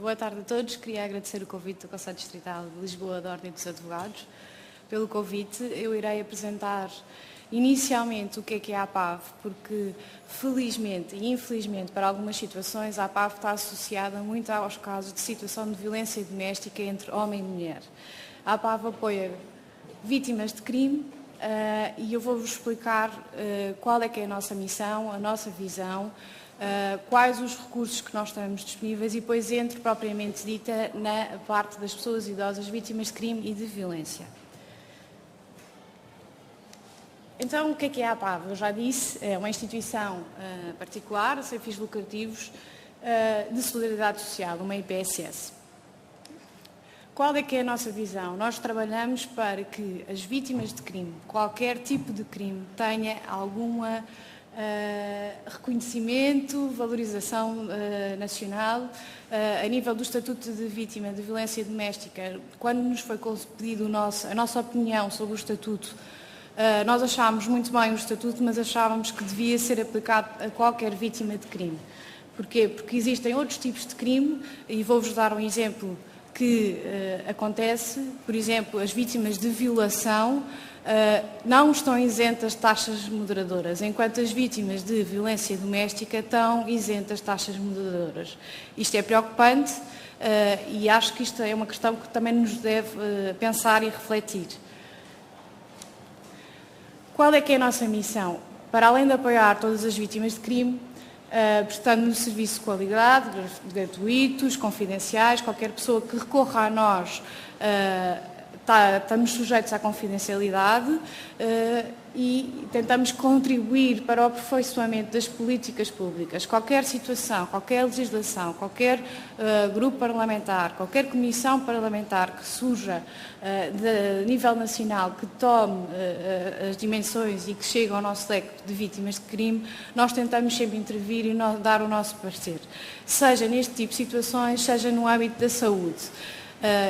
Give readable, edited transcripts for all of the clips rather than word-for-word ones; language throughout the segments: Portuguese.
Boa tarde a todos. Queria agradecer o convite do Conselho Distrital de Lisboa da Ordem dos Advogados pelo convite. Eu irei apresentar inicialmente o que é a APAV, porque felizmente e infelizmente para algumas situações a APAV está associada muito aos casos de situação de violência doméstica entre homem e mulher. A APAV apoia vítimas de crime e eu vou-vos explicar qual é que é a nossa missão, a nossa visão, quais os recursos que nós temos disponíveis e depois entro propriamente dita na parte das pessoas idosas vítimas de crime e de violência. Então, o que é a APAV? Eu já disse, é uma instituição particular, sem fins lucrativos, de solidariedade social, uma IPSS. Qual é que é a nossa visão? Nós trabalhamos para que as vítimas de crime, qualquer tipo de crime, tenha alguma reconhecimento, valorização nacional. A nível do Estatuto de Vítima de Violência Doméstica, quando nos foi pedido a nossa opinião sobre o Estatuto, nós achámos muito bem o Estatuto, mas achávamos que devia ser aplicado a qualquer vítima de crime. Porquê? Porque existem outros tipos de crime, e vou-vos dar um exemplo que acontece. Por exemplo, as vítimas de violação não estão isentas de taxas moderadoras, enquanto as vítimas de violência doméstica estão isentas de taxas moderadoras. Isto é preocupante e acho que isto é uma questão que também nos deve pensar e refletir. Qual é que é a nossa missão? Para além de apoiar todas as vítimas de crime, prestando-lhes serviços de qualidade, gratuitos, confidenciais, qualquer pessoa que recorra a nós estamos sujeitos à confidencialidade e tentamos contribuir para o aperfeiçoamento das políticas públicas. Qualquer situação, qualquer legislação, qualquer grupo parlamentar, qualquer comissão parlamentar que surja de nível nacional, que tome as dimensões e que chegue ao nosso leque de vítimas de crime, nós tentamos sempre intervir e dar o nosso parecer. Seja neste tipo de situações, seja no âmbito da saúde.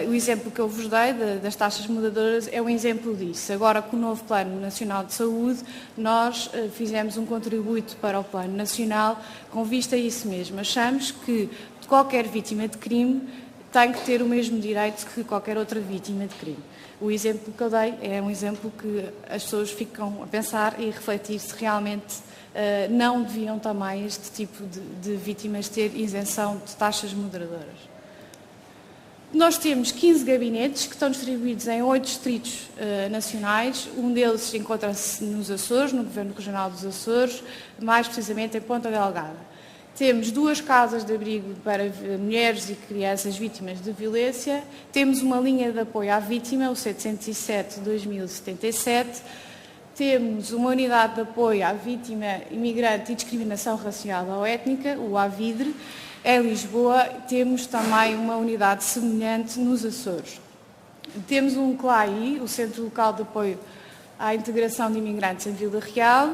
O exemplo que eu vos dei das taxas moderadoras é um exemplo disso. Agora, com o novo Plano Nacional de Saúde, nós fizemos um contributo para o Plano Nacional com vista a isso mesmo. Achamos que qualquer vítima de crime tem que ter o mesmo direito que qualquer outra vítima de crime. O exemplo que eu dei é um exemplo que as pessoas ficam a pensar e refletir se realmente não deviam também este tipo de vítimas ter isenção de taxas moderadoras. Nós temos 15 gabinetes que estão distribuídos em 8 distritos nacionais. Um deles encontra-se nos Açores, no Governo Regional dos Açores, mais precisamente em Ponta Delgada. Temos 2 casas de abrigo para mulheres e crianças vítimas de violência. Temos uma linha de apoio à vítima, o 707-2077. Temos uma unidade de apoio à vítima, imigrante e discriminação racial ou étnica, o AVIDRE. Em Lisboa temos também uma unidade semelhante nos Açores. Temos um CLAI, o Centro Local de Apoio à Integração de Imigrantes em Vila Real.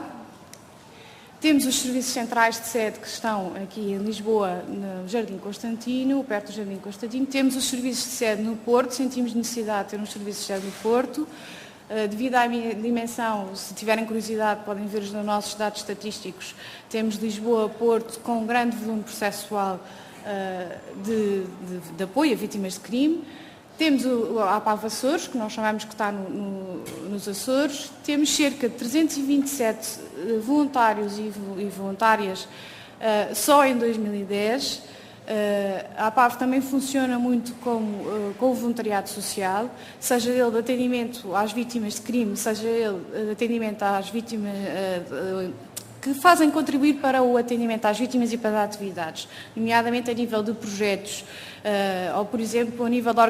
Temos os serviços centrais de sede que estão aqui em Lisboa, no Jardim Constantino, perto do Jardim Constantino. Temos os serviços de sede no Porto, sentimos necessidade de ter uns serviços de sede no Porto. Devido à minha dimensão, se tiverem curiosidade, podem ver os nossos dados estatísticos. Temos Lisboa-Porto com um grande volume processual de apoio a vítimas de crime. Temos a APAV Açores, que nós chamamos que está nos Açores. Temos cerca de 327 voluntários e voluntárias só em 2010. A APAV também funciona muito com o voluntariado social, seja ele de atendimento às vítimas de crime, seja ele de atendimento às vítimas que fazem contribuir para o atendimento às vítimas e para atividades, nomeadamente a nível de projetos, ou, por exemplo, a nível da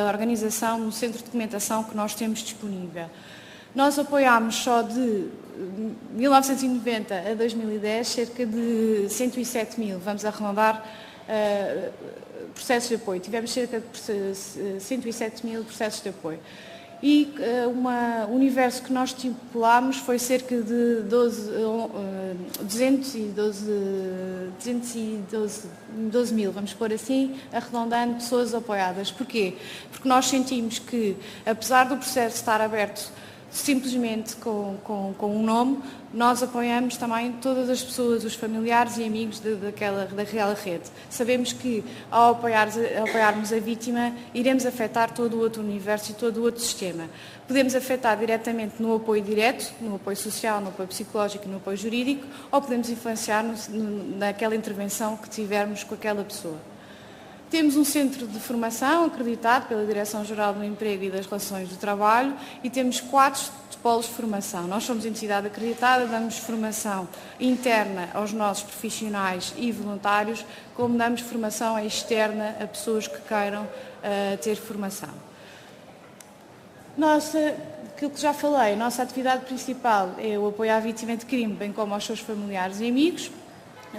organização no centro de documentação que nós temos disponível. Nós apoiámos só de 1990 a 2010 cerca de 107 mil, vamos arredondar, processos de apoio. Tivemos cerca de 107 mil processos de apoio. E o universo que nós estipulámos foi cerca de 212 mil, vamos pôr assim, arredondando, pessoas apoiadas. Porquê? Porque nós sentimos que, apesar do processo estar aberto simplesmente com um nome, nós apoiamos também todas as pessoas, os familiares e amigos daquela rede. Sabemos que ao apoiarmos a vítima, iremos afetar todo o outro universo e todo o outro sistema. Podemos afetar diretamente no apoio direto, no apoio social, no apoio psicológico e no apoio jurídico, ou podemos influenciar naquela intervenção que tivermos com aquela pessoa. Temos um centro de formação acreditado pela Direção-Geral do Emprego e das Relações do Trabalho e temos 4 polos de formação. Nós somos entidade acreditada, damos formação interna aos nossos profissionais e voluntários, como damos formação externa a pessoas que queiram ter formação. Aquilo que já falei, a nossa atividade principal é o apoio à vítima de crime, bem como aos seus familiares e amigos.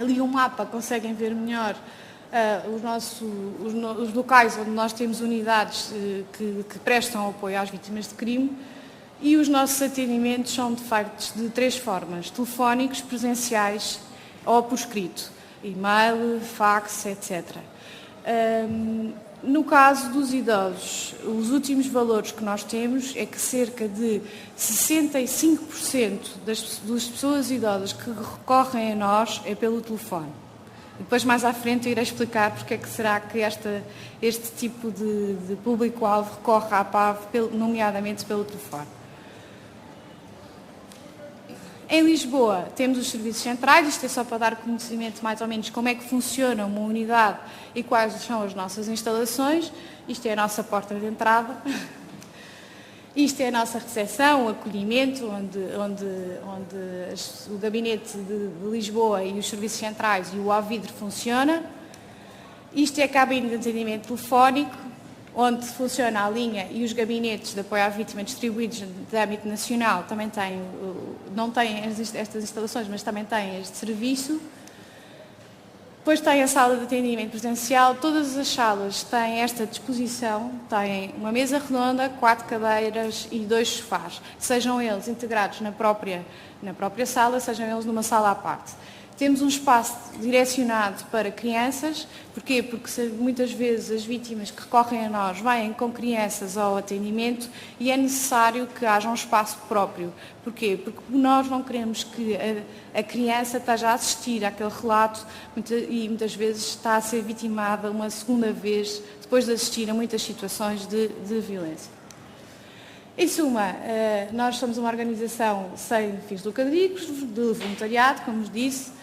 Ali um mapa conseguem ver melhor os locais onde nós temos unidades que prestam apoio às vítimas de crime, e os nossos atendimentos são de facto de 3 formas: telefónicos, presenciais ou por escrito, e-mail, fax, etc. No caso dos idosos, os últimos valores que nós temos é que cerca de 65% das pessoas idosas que recorrem a nós é pelo telefone. Depois, mais à frente, eu irei explicar porque é que será que este tipo de público-alvo recorre à PAV, nomeadamente pelo telefone. Em Lisboa, temos os serviços centrais, isto é só para dar conhecimento mais ou menos como é que funciona uma unidade e quais são as nossas instalações. Isto é a nossa porta de entrada. Isto é a nossa recepção, o acolhimento, onde o gabinete de Lisboa e os serviços centrais e o Alvidre funciona. Isto é a cabine de atendimento telefónico, onde funciona a linha, e os gabinetes de apoio à vítima distribuídos de âmbito nacional também têm, não têm estas instalações, mas também têm este serviço. Depois tem a sala de atendimento presencial. Todas as salas têm esta disposição, têm uma mesa redonda, 4 cadeiras e 2 sofás, sejam eles integrados na própria sala, sejam eles numa sala à parte. Temos um espaço direcionado para crianças. Porquê? Porque muitas vezes as vítimas que recorrem a nós vêm com crianças ao atendimento e é necessário que haja um espaço próprio. Porquê? Porque nós não queremos que a criança esteja a assistir àquele relato e muitas vezes está a ser vitimada uma segunda vez depois de assistir a muitas situações de violência. Em suma, nós somos uma organização sem fins lucrativos, de voluntariado, como vos disse,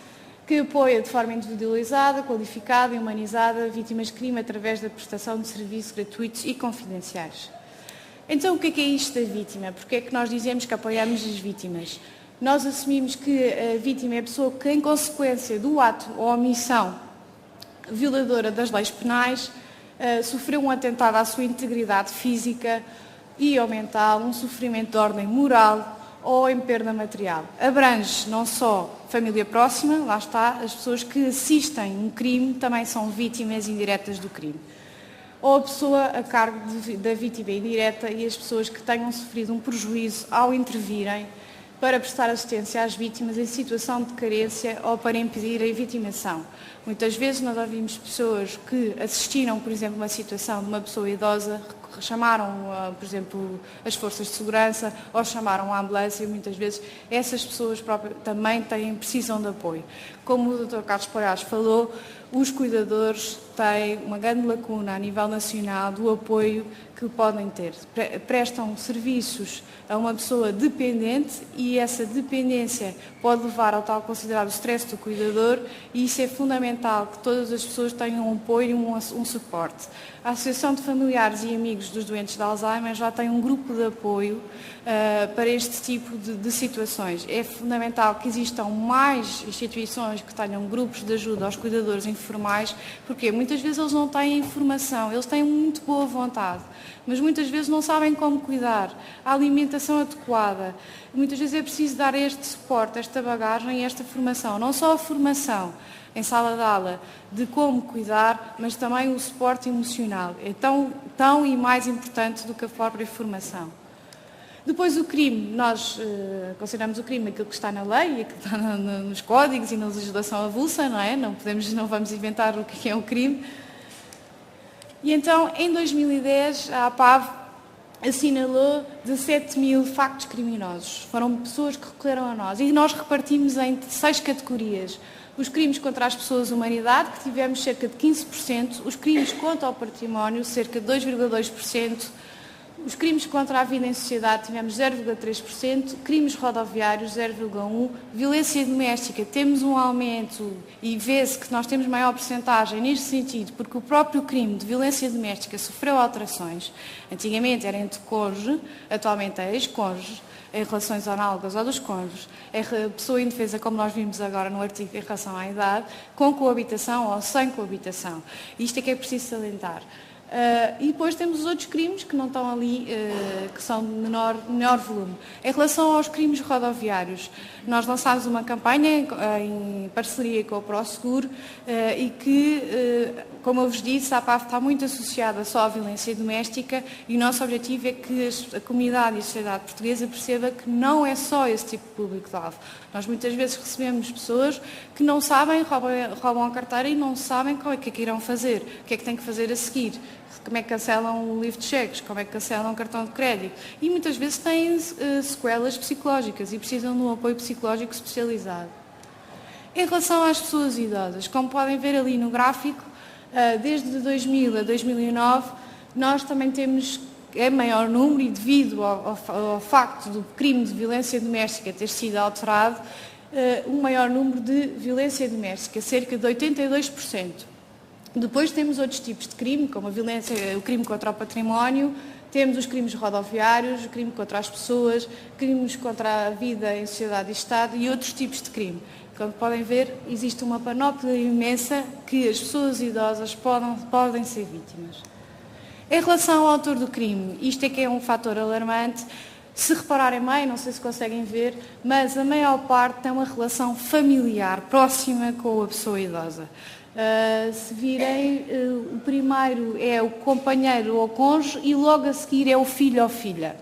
que apoia de forma individualizada, qualificada e humanizada vítimas de crime através da prestação de serviços gratuitos e confidenciais. Então, o que é isto da vítima? Porque é que nós dizemos que apoiamos as vítimas? Nós assumimos que a vítima é a pessoa que, em consequência do ato ou omissão violadora das leis penais, sofreu um atentado à sua integridade física e ou mental, um sofrimento de ordem moral ou em perda material. Abrange não só família próxima, lá está, as pessoas que assistem um crime também são vítimas indiretas do crime. Ou a pessoa a cargo da vítima indireta e as pessoas que tenham sofrido um prejuízo ao intervirem para prestar assistência às vítimas em situação de carência ou para impedir a vitimação. Muitas vezes nós ouvimos pessoas que assistiram, por exemplo, uma situação de uma pessoa idosa, chamaram, por exemplo, as forças de segurança ou chamaram a ambulância e muitas vezes essas pessoas próprias também precisam de apoio. Como o Dr. Carlos Palhares falou, os cuidadores têm uma grande lacuna a nível nacional do apoio que podem ter. Prestam serviços a uma pessoa dependente e essa dependência pode levar ao tal considerado stress do cuidador e isso é fundamental que todas as pessoas tenham um apoio e um suporte. A Associação de Familiares e Amigos dos Doentes de Alzheimer já tem um grupo de apoio para este tipo de situações. É fundamental que existam mais instituições que tenham grupos de ajuda aos cuidadores informais, porque muitas vezes eles não têm informação, eles têm muito boa vontade, mas muitas vezes não sabem como cuidar, a alimentação adequada. Muitas vezes é preciso dar este suporte, esta bagagem e esta formação, não só a formação em sala de aula de como cuidar, mas também o suporte emocional. É tão e mais importante do que a própria formação. Depois o crime, nós consideramos o crime aquilo que está na lei, aquilo que está nos códigos e na legislação avulsa, não é? Não vamos inventar o que é o crime. E então, em 2010, a APAV assinalou 17.000 factos criminosos. Foram pessoas que recorreram a nós e nós repartimos em 6 categorias. Os crimes contra as pessoas e a humanidade, que tivemos cerca de 15%, os crimes contra o património, cerca de 2,2%, os crimes contra a vida em sociedade, tivemos 0,3%, crimes rodoviários, 0,1%, violência doméstica, temos um aumento e vê-se que nós temos maior percentagem neste sentido, porque o próprio crime de violência doméstica sofreu alterações. Antigamente era entre cônjuge, atualmente é ex-cônjuge, em relações análogas ao dos cônjuges, é pessoa indefesa, como nós vimos agora no artigo em relação à idade, com coabitação ou sem coabitação. Isto é que é preciso salientar. E depois temos os outros crimes que não estão ali, que são de menor volume. Em relação aos crimes rodoviários, nós lançámos uma campanha em parceria com o Prosegur e que, como eu vos disse, a APAV está muito associada só à violência doméstica e o nosso objetivo é que a comunidade e a sociedade portuguesa perceba que não é só esse tipo de público-alvo. Nós muitas vezes recebemos pessoas que não sabem, roubam a carteira e não sabem o que é que irão fazer, o que é que têm que fazer a seguir. Como é que cancelam o livro de cheques, como é que cancelam o cartão de crédito. E muitas vezes têm sequelas psicológicas e precisam de um apoio psicológico especializado. Em relação às pessoas idosas, como podem ver ali no gráfico, desde 2000 a 2009, nós também temos maior número e devido ao facto do crime de violência doméstica ter sido alterado, um maior número de violência doméstica, cerca de 82%. Depois temos outros tipos de crime, como o crime contra o património, temos os crimes rodoviários, o crime contra as pessoas, crimes contra a vida em sociedade e Estado e outros tipos de crime. Como podem ver, existe uma panóplia imensa que as pessoas idosas podem ser vítimas. Em relação ao autor do crime, isto é que é um fator alarmante. Se repararem bem, não sei se conseguem ver, mas a maior parte tem uma relação familiar próxima com a pessoa idosa. Se virem, o primeiro é o companheiro ou cônjuge e logo a seguir é o filho ou filha.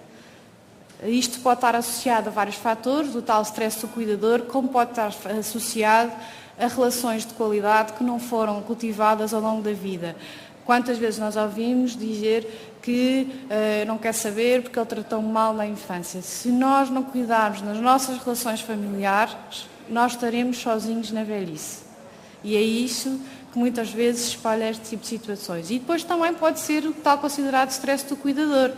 Isto pode estar associado a vários fatores, o tal stress do cuidador, como pode estar associado a relações de qualidade que não foram cultivadas ao longo da vida. Quantas vezes nós ouvimos dizer que não quer saber porque ele tratou-me mal na infância. Se nós não cuidarmos das nossas relações familiares, nós estaremos sozinhos na velhice. E é isso que muitas vezes espalha este tipo de situações. E depois também pode ser o tal considerado stress do cuidador.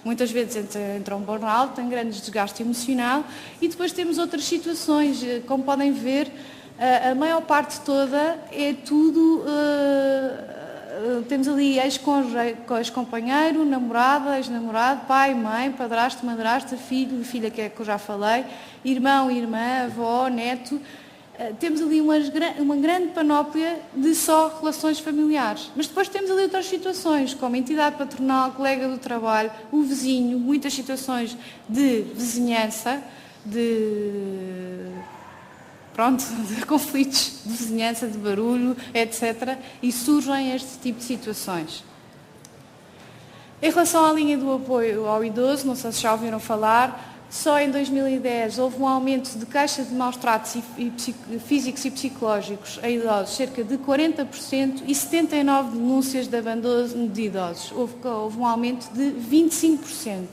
Muitas vezes entra um burnout, tem grande desgaste emocional e depois temos outras situações. Como podem ver, a maior parte toda é tudo... temos ali ex-cônjuge, ex-companheiro, namorada, ex-namorado, pai, mãe, padrasto, madrasta, filho, filha que é que eu já falei, irmão, irmã, avó, neto... Temos ali uma grande panóplia de só relações familiares. Mas depois temos ali outras situações, como entidade patronal, colega do trabalho, o vizinho, muitas situações de vizinhança, de conflitos de vizinhança, de barulho, etc. E surgem este tipo de situações. Em relação à linha do apoio ao idoso, não sei se já ouviram falar, só em 2010 houve um aumento de queixas de maus-tratos físicos e psicológicos a idosos, cerca de 40%, e 79 denúncias de abandono de idosos. Houve um aumento de 25%.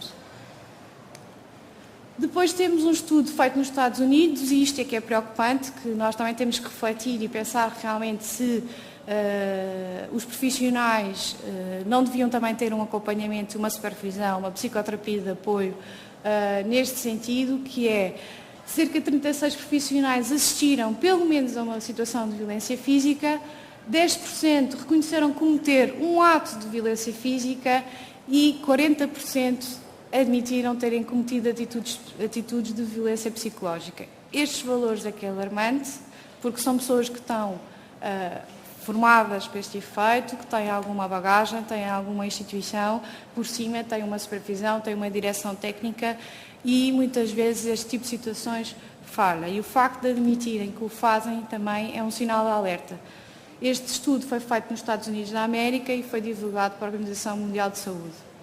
Depois temos um estudo feito nos Estados Unidos, e isto é que é preocupante, que nós também temos que refletir e pensar realmente se os profissionais não deviam também ter um acompanhamento, uma supervisão, uma psicoterapia de apoio, neste sentido, que é cerca de 36 profissionais assistiram pelo menos a uma situação de violência física, 10% reconheceram cometer um ato de violência física e 40% admitiram terem cometido atitudes de violência psicológica. Estes valores é que é alarmante, porque são pessoas que estão formadas para este efeito, que têm alguma bagagem, têm alguma instituição por cima, têm uma supervisão, têm uma direção técnica e muitas vezes este tipo de situações falha. E o facto de admitirem que o fazem também é um sinal de alerta. Este estudo foi feito nos Estados Unidos da América e foi divulgado pela Organização Mundial de Saúde.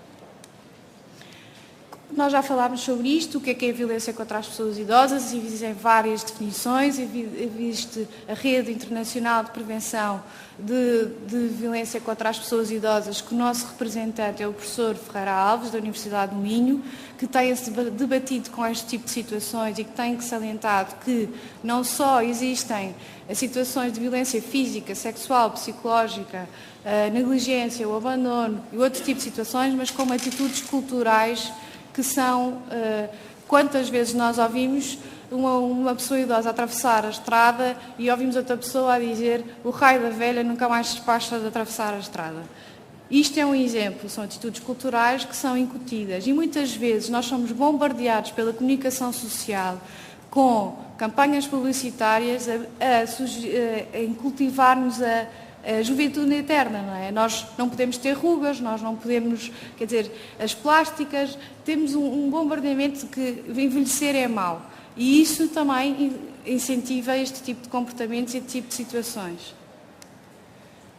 Nós já falámos sobre isto, o que é a violência contra as pessoas idosas, existem várias definições, existe a Rede Internacional de Prevenção de Violência contra as Pessoas Idosas, que o nosso representante é o professor Ferreira Alves, da Universidade do Minho, que tem-se debatido com este tipo de situações e que tem salientado que não só existem situações de violência física, sexual, psicológica, negligência, o abandono e outro tipo de situações, mas como atitudes culturais que são, quantas vezes nós ouvimos uma pessoa idosa atravessar a estrada e ouvimos outra pessoa a dizer o raio da velha nunca mais se despacha de atravessar a estrada. Isto é um exemplo, são atitudes culturais que são incutidas e muitas vezes nós somos bombardeados pela comunicação social com campanhas publicitárias em cultivar-nos a juventude eterna, não é? Nós não podemos ter rugas, nós não podemos, quer dizer, as plásticas, temos um bombardeamento de que envelhecer é mau. E isso também incentiva este tipo de comportamentos e este tipo de situações.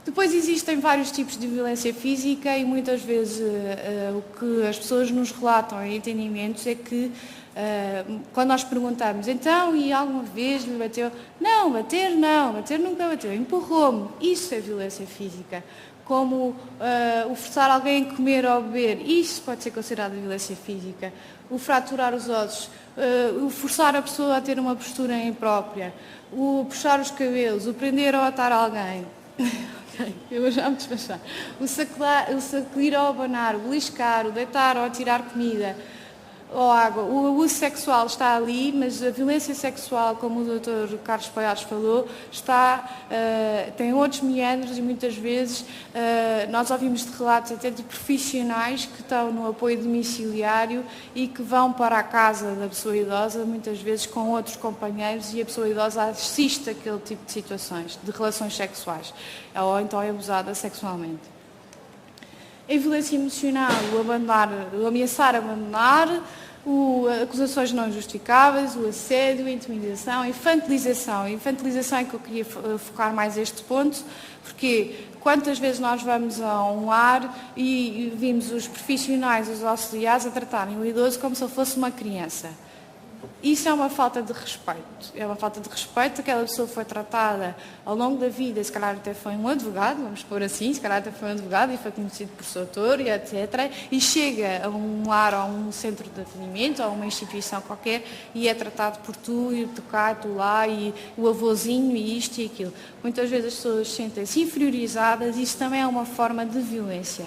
Depois existem vários tipos de violência física e muitas vezes o que as pessoas nos relatam em entendimentos é que quando nós perguntamos, então, e alguma vez lhe bateu? Não, bater nunca bateu, empurrou-me. Isso é violência física. Como o forçar alguém a comer ou beber, isso pode ser considerado violência física. O fraturar os ossos, o forçar a pessoa a ter uma postura imprópria, o puxar os cabelos, o prender ou atar alguém. Eu vou já me despachar. O sacudir ou abanar, o beliscar, o deitar ou tirar comida ou água. O abuso sexual está ali, mas a violência sexual, como o Dr. Carlos Palhares falou, tem outros meandros e muitas vezes nós ouvimos de relatos até de profissionais que estão no apoio domiciliário e que vão para a casa da pessoa idosa, muitas vezes com outros companheiros, e a pessoa idosa assiste àquele tipo de situações, de relações sexuais, ou então é abusada sexualmente. A violência emocional, o ameaçar abandonar, acusações não justificáveis, o assédio, a intimidação, a infantilização. A infantilização é que eu queria focar mais este ponto, porque quantas vezes nós vamos a um lar e vimos os profissionais, os auxiliares, a tratarem o idoso como se ele fosse uma criança. Isso é uma falta de respeito. É uma falta de respeito. Aquela pessoa foi tratada ao longo da vida, se calhar até foi um advogado, vamos pôr assim, se calhar até foi um advogado e foi conhecido por seu autor, e etc. E chega a um lar, a um centro de atendimento, a uma instituição qualquer, e é tratado por tu, e tu cá, tu lá, e o avôzinho, e isto e aquilo. Muitas vezes as pessoas sentem-se inferiorizadas, e isso também é uma forma de violência.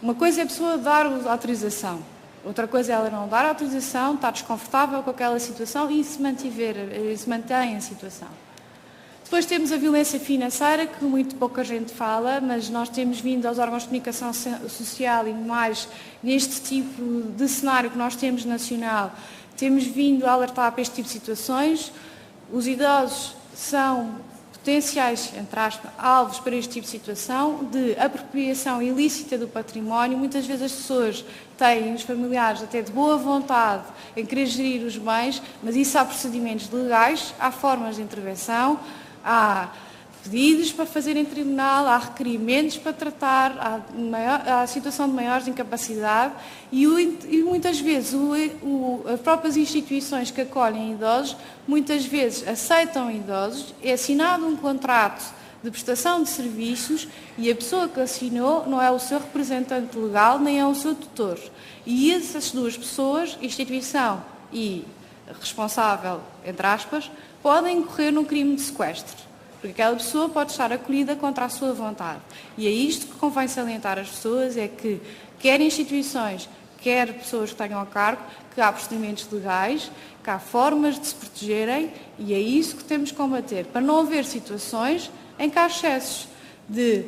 Uma coisa é a pessoa dar autorização. Outra coisa é ela não dar autorização, estar desconfortável com aquela situação e se mantém a situação. Depois temos a violência financeira, que muito pouca gente fala, mas nós temos vindo aos órgãos de comunicação social e mais neste tipo de cenário que nós temos nacional, temos vindo a alertar para este tipo de situações. Os idosos são potenciais, entre aspas, alvos para este tipo de situação, de apropriação ilícita do património. Muitas vezes as pessoas têm, os familiares, até de boa vontade em querer gerir os bens, mas isso há procedimentos legais, há formas de intervenção, há pedidos para fazer em tribunal, há requerimentos para tratar, há a situação de maiores incapacidade e muitas vezes as próprias instituições que acolhem idosos, muitas vezes aceitam idosos, é assinado um contrato de prestação de serviços e a pessoa que assinou não é o seu representante legal nem é o seu tutor. E essas duas pessoas, instituição e responsável, entre aspas, podem incorrer num crime de sequestro. Porque aquela pessoa pode estar acolhida contra a sua vontade. E é isto que convém salientar às pessoas, é que quer instituições, quer pessoas que tenham a cargo, que há procedimentos legais, que há formas de se protegerem, e é isso que temos que combater, para não haver situações em que há excessos de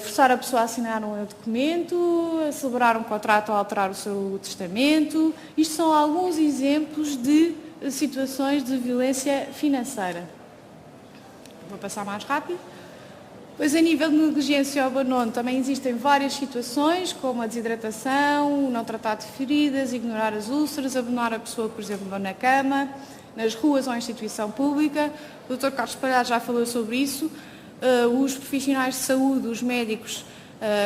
forçar a pessoa a assinar um documento, a celebrar um contrato ou alterar o seu testamento. Isto são alguns exemplos de situações de violência financeira. Vou passar mais rápido. Pois a nível de negligência ou abandono também existem várias situações, como a desidratação, o não tratar de feridas, ignorar as úlceras, abandonar a pessoa, por exemplo, na cama, nas ruas ou em instituição pública. O Dr. Carlos Palhares já falou sobre isso. Os profissionais de saúde, os médicos,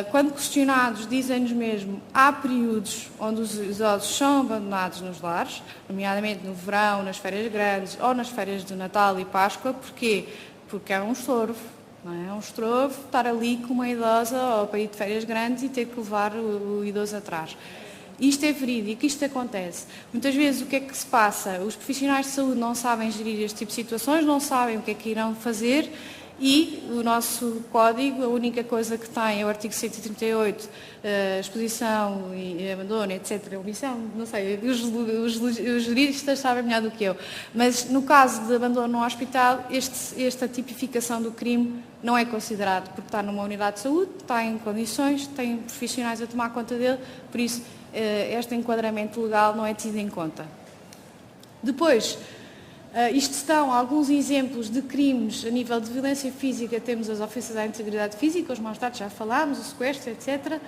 Quando questionados, dizem-nos mesmo, há períodos onde os idosos são abandonados nos lares, nomeadamente no verão, nas férias grandes ou nas férias de Natal e Páscoa. Porquê? Porque é um estorvo. Não é? É um estorvo estar ali com uma idosa ou para ir de férias grandes e ter que levar o idoso atrás. Isto é verídico, isto acontece. Muitas vezes o que é que se passa? Os profissionais de saúde não sabem gerir este tipo de situações, não sabem o que é que irão fazer. E o nosso código, a única coisa que tem é o artigo 138, exposição e abandono, etc. Omissão, não sei, os juristas sabem melhor do que eu. Mas no caso de abandono no hospital, esta tipificação do crime não é considerado, porque está numa unidade de saúde, está em condições, tem profissionais a tomar conta dele, por isso este enquadramento legal não é tido em conta. Depois, isto são alguns exemplos de crimes a nível de violência física. Temos as ofensas à integridade física, os maus-tratos, já falámos, o sequestro, etc.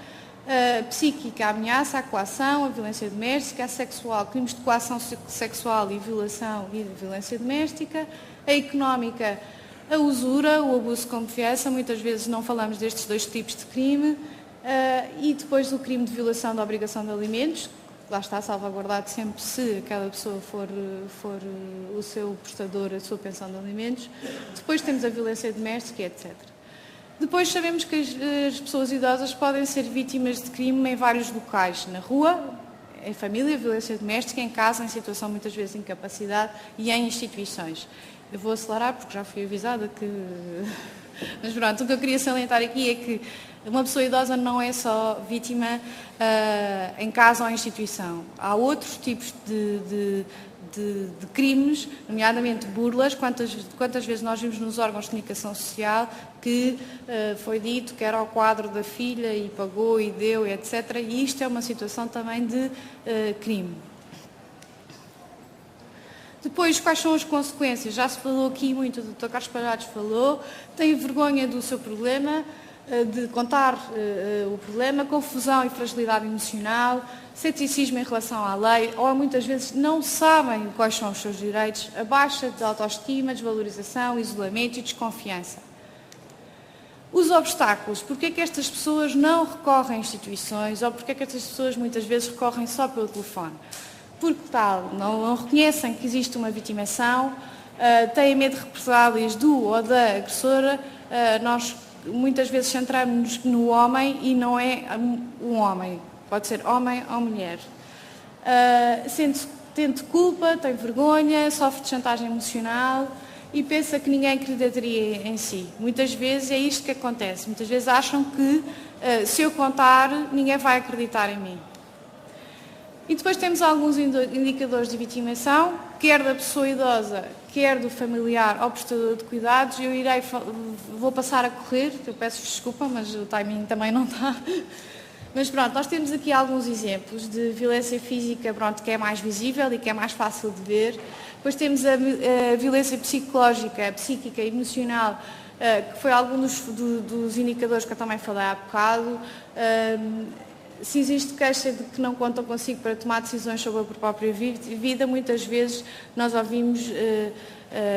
Psíquica, a ameaça, a coação, a violência doméstica, a sexual, crimes de coação sexual e violação e violência doméstica. A económica, a usura, o abuso de confiança, muitas vezes não falamos destes dois tipos de crime. E depois o crime de violação da obrigação de alimentos, lá está salvaguardado sempre se aquela pessoa for o seu prestador, a sua pensão de alimentos. Depois temos a violência doméstica, etc. Depois sabemos que as pessoas idosas podem ser vítimas de crime em vários locais, na rua, em família, violência doméstica, em casa, em situação muitas vezes de incapacidade e em instituições. Eu vou acelerar porque já fui avisada que... Mas pronto, o que eu queria salientar aqui é que uma pessoa idosa não é só vítima em casa ou em instituição. Há outros tipos de crimes, nomeadamente burlas. Quantas vezes nós vimos nos órgãos de comunicação social que foi dito que era o quadro da filha e pagou e deu, etc. E isto é uma situação também de crime. Depois, quais são as consequências? Já se falou aqui muito, o Dr. Carlos Palhares falou, tem vergonha do seu problema, de contar o problema, confusão e fragilidade emocional, ceticismo em relação à lei, ou muitas vezes não sabem quais são os seus direitos, a baixa de autoestima, desvalorização, isolamento e desconfiança. Os obstáculos, porque é que estas pessoas não recorrem a instituições, ou porque é que estas pessoas muitas vezes recorrem só pelo telefone? Porque tal, não reconhecem que existe uma vitimação, têm medo de represálias do ou da agressora. Nós muitas vezes centramos-nos no homem e não é um homem, pode ser homem ou mulher. Sente culpa, tem vergonha, sofre de chantagem emocional e pensa que ninguém acreditaria em si. Muitas vezes é isto que acontece, muitas vezes acham que se eu contar ninguém vai acreditar em mim. E depois temos alguns indicadores de vitimação, quer da pessoa idosa, quer do familiar ou prestador de cuidados. Vou passar a correr, eu peço desculpa, mas o timing também não está. Mas pronto, nós temos aqui alguns exemplos de violência física, pronto, que é mais visível e que é mais fácil de ver. Depois temos a violência psicológica, psíquica e emocional, que foi algum dos indicadores que eu também falei há bocado. Se existe queixa de que não contam consigo para tomar decisões sobre a própria vida, muitas vezes nós ouvimos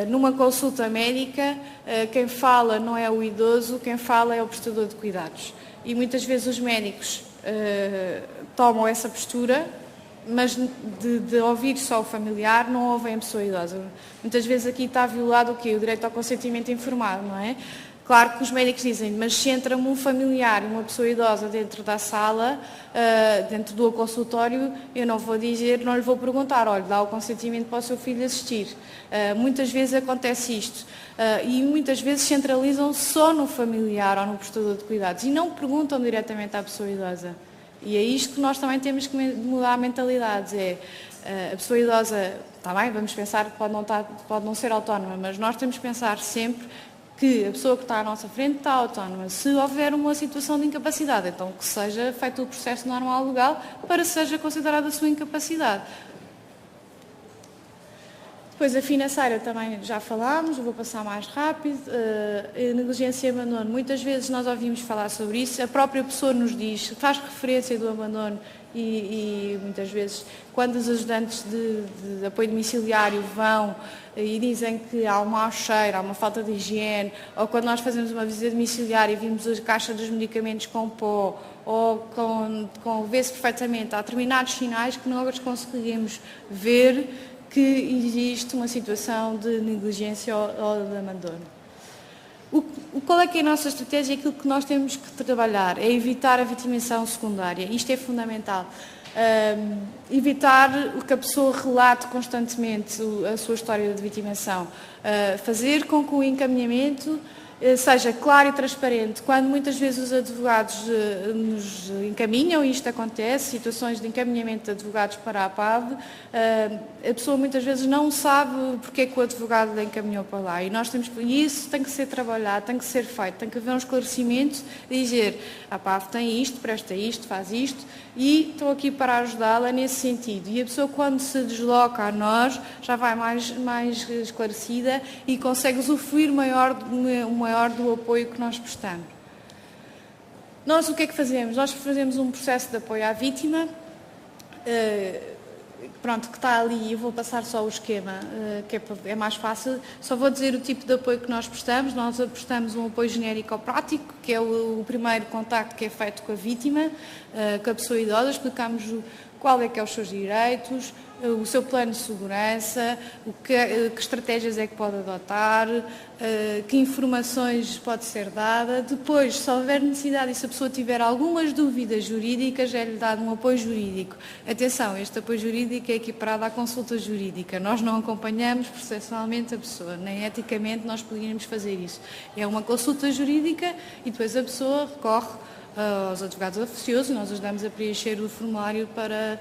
numa consulta médica, quem fala não é o idoso, quem fala é o prestador de cuidados. E muitas vezes os médicos tomam essa postura, mas de ouvir só o familiar, não ouvem a pessoa idosa. Muitas vezes aqui está violado o quê? O direito ao consentimento informado, não é? Claro que os médicos dizem, mas se entra-me um familiar e uma pessoa idosa dentro da sala, dentro do consultório, eu não vou dizer, não lhe vou perguntar, olha, dá o consentimento para o seu filho assistir. Muitas vezes acontece isto. E muitas vezes centralizam só no familiar ou no prestador de cuidados e não perguntam diretamente à pessoa idosa. E é isto que nós também temos que mudar mentalidades. A pessoa idosa, está bem, vamos pensar que pode não ser autónoma, mas nós temos que pensar sempre que a pessoa que está à nossa frente está autónoma. Se houver uma situação de incapacidade, então que seja feito o processo normal legal para que seja considerada a sua incapacidade. Depois a financeira também já falámos, vou passar mais rápido. A negligência e abandono, muitas vezes nós ouvimos falar sobre isso, a própria pessoa nos diz, faz referência do abandono e muitas vezes quando os ajudantes de apoio domiciliário vão e dizem que há um mau cheiro, há uma falta de higiene, ou quando nós fazemos uma visita domiciliária e vimos a caixa dos medicamentos com pó, ou vê-se perfeitamente, há determinados sinais que nós conseguimos ver que existe uma situação de negligência ou de abandono. Qual é que é a nossa estratégia? Aquilo que nós temos que trabalhar é evitar a vitimização secundária. Isto é fundamental. Evitar que a pessoa relate constantemente a sua história de vitimação. Fazer com que o encaminhamento seja claro e transparente. Quando muitas vezes os advogados nos encaminham, e isto acontece, situações de encaminhamento de advogados para a APAV, a pessoa muitas vezes não sabe porque é que o advogado a encaminhou para lá. E isso tem que ser trabalhado, tem que ser feito, tem que haver um esclarecimento, dizer, a APAV tem isto, presta isto, faz isto, e estou aqui para ajudá-la nesse sentido. E a pessoa, quando se desloca a nós, já vai mais esclarecida e consegue usufruir maior do apoio que nós prestamos. Nós o que é que fazemos? Nós fazemos um processo de apoio à vítima, que está ali, eu vou passar só o esquema, que é mais fácil, só vou dizer o tipo de apoio que nós prestamos. Nós prestamos um apoio genérico-prático, que é o primeiro contacto que é feito com a vítima, com a pessoa idosa, explicamos qual é que é os seus direitos, o seu plano de segurança, que estratégias é que pode adotar, que informações pode ser dada. Depois, se houver necessidade e se a pessoa tiver algumas dúvidas jurídicas, é-lhe dado um apoio jurídico. Atenção, este apoio jurídico é equiparado à consulta jurídica. Nós não acompanhamos processualmente a pessoa, nem eticamente nós poderíamos fazer isso. É uma consulta jurídica e depois a pessoa recorre aos advogados oficiosos, nós ajudamos a preencher o formulário para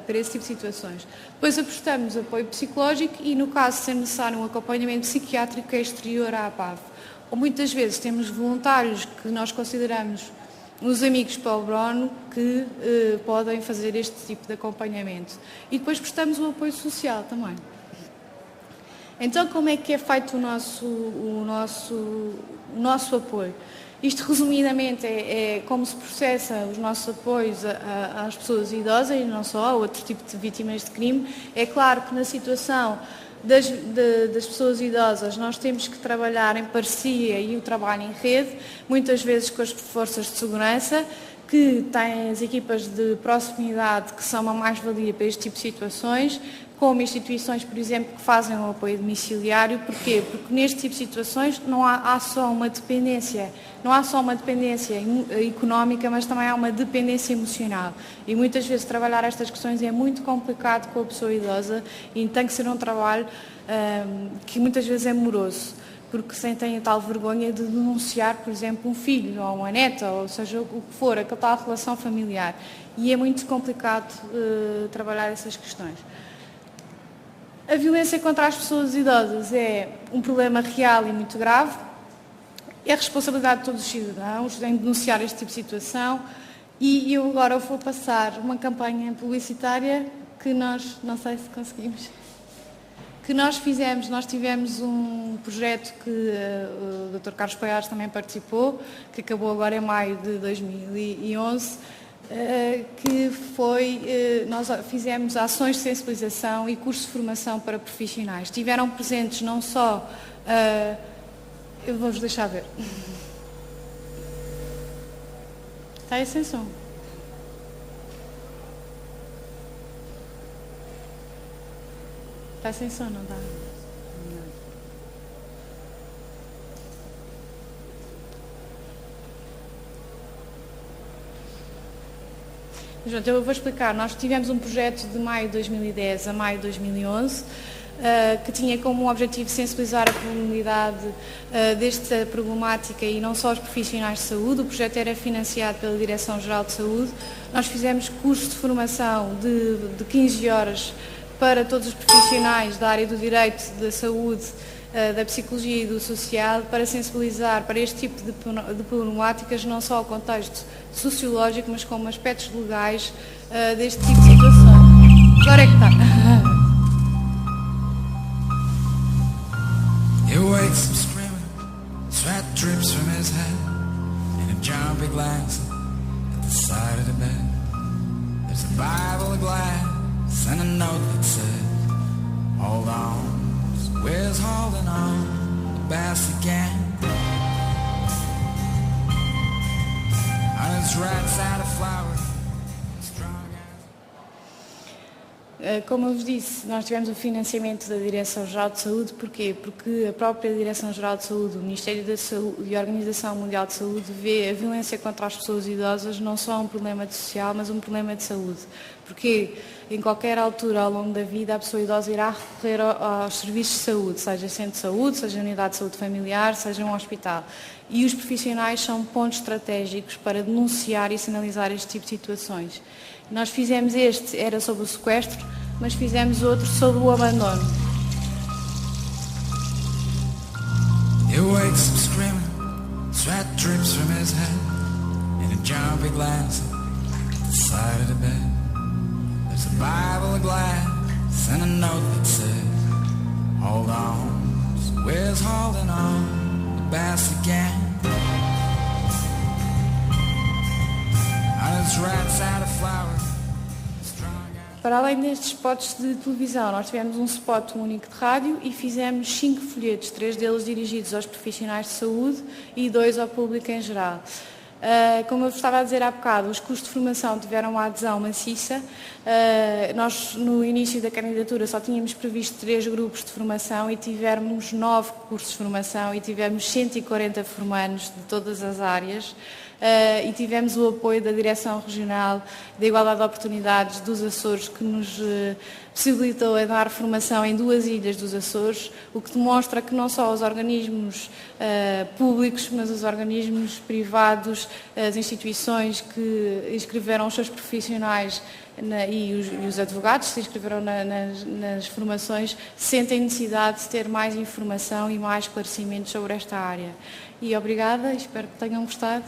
esse tipo de situações. Depois apostamos apoio psicológico e, no caso de ser necessário um acompanhamento psiquiátrico exterior à APAV. Ou muitas vezes temos voluntários que nós consideramos os amigos para o Brono que podem fazer este tipo de acompanhamento. E depois prestamos o apoio social também. Então, como é que é feito o nosso apoio? Isto, resumidamente, é como se processa os nossos apoios às pessoas idosas e não só, a outro tipo de vítimas de crime. É claro que na situação das pessoas idosas nós temos que trabalhar em parceria e o trabalho em rede, muitas vezes com as forças de segurança, que têm as equipas de proximidade que são uma mais-valia para este tipo de situações, como instituições, por exemplo, que fazem o apoio domiciliário. Porquê? Porque neste tipo de situações não há só uma dependência, económica, mas também há uma dependência emocional. E muitas vezes trabalhar estas questões é muito complicado com a pessoa idosa e tem que ser um trabalho que muitas vezes é moroso, porque tem a tal vergonha de denunciar, por exemplo, um filho ou uma neta, ou seja, o que for, aquela tal relação familiar. E é muito complicado trabalhar essas questões. A violência contra as pessoas idosas é um problema real e muito grave. É responsabilidade de todos os cidadãos em denunciar este tipo de situação. E eu agora vou passar uma campanha publicitária que nós, não sei se conseguimos, que nós fizemos. Nós tivemos um projeto que o Dr. Carlos Paiares também participou, que acabou agora em maio de 2011, que foi, nós fizemos ações de sensibilização e cursos de formação para profissionais. Tiveram presentes não só, eu vou-vos deixar ver. Está aí sem som. Está sem som, não está? Eu vou explicar. Nós tivemos um projeto de maio de 2010 a maio de 2011, que tinha como objetivo sensibilizar a comunidade desta problemática e não só os profissionais de saúde. O projeto era financiado pela Direção-Geral de Saúde. Nós fizemos cursos de formação de 15 horas para todos os profissionais da área do direito, da saúde, da psicologia e do social, para sensibilizar para este tipo de problemáticas, não só ao contexto sociológico, mas como aspectos legais deste tipo de situações. Agora é que está. wakes up screaming, sweat drips from his head, and a jumpy glance at the side of the bed. There's a Bible, a glass, and a note that says, hold on, so where's holding on the best he can. On his right side of flowers, strong as... Como eu vos disse, nós tivemos o financiamento da Direção-Geral de Saúde. Porquê? Porque a própria Direção-Geral de Saúde, o Ministério da Saúde e a Organização Mundial de Saúde vê a violência contra as pessoas idosas não só um problema social, mas um problema de saúde. Porque em qualquer altura ao longo da vida a pessoa idosa irá recorrer aos serviços de saúde, seja centro de saúde, seja unidade de saúde familiar, seja um hospital. E os profissionais são pontos estratégicos para denunciar e sinalizar este tipo de situações. Nós fizemos este, era sobre o sequestro, mas fizemos outro sobre o abandono. He wakes up screaming, sweat drips from his head, and a jumpy glance at the side of the bed. There's a Bible, a glass, and a note that says, hold on, so where's holding on the best again. On his right side of flowers. Para além destes spots de televisão, nós tivemos um spot único de rádio e fizemos 5 folhetos, 3 deles dirigidos aos profissionais de saúde e 2 ao público em geral. Como eu estava a dizer há bocado, os cursos de formação tiveram uma adesão maciça. Nós, no início da candidatura, só tínhamos previsto 3 grupos de formação e tivemos 9 cursos de formação e tivemos 140 formandos de todas as áreas. E tivemos o apoio da Direção Regional da Igualdade de Oportunidades dos Açores, que nos possibilitou a dar formação em 2 ilhas dos Açores, o que demonstra que não só os organismos públicos, mas os organismos privados, as instituições que inscreveram os seus profissionais e os advogados que se inscreveram nas formações sentem necessidade de ter mais informação e mais esclarecimentos sobre esta área. E obrigada, espero que tenham gostado.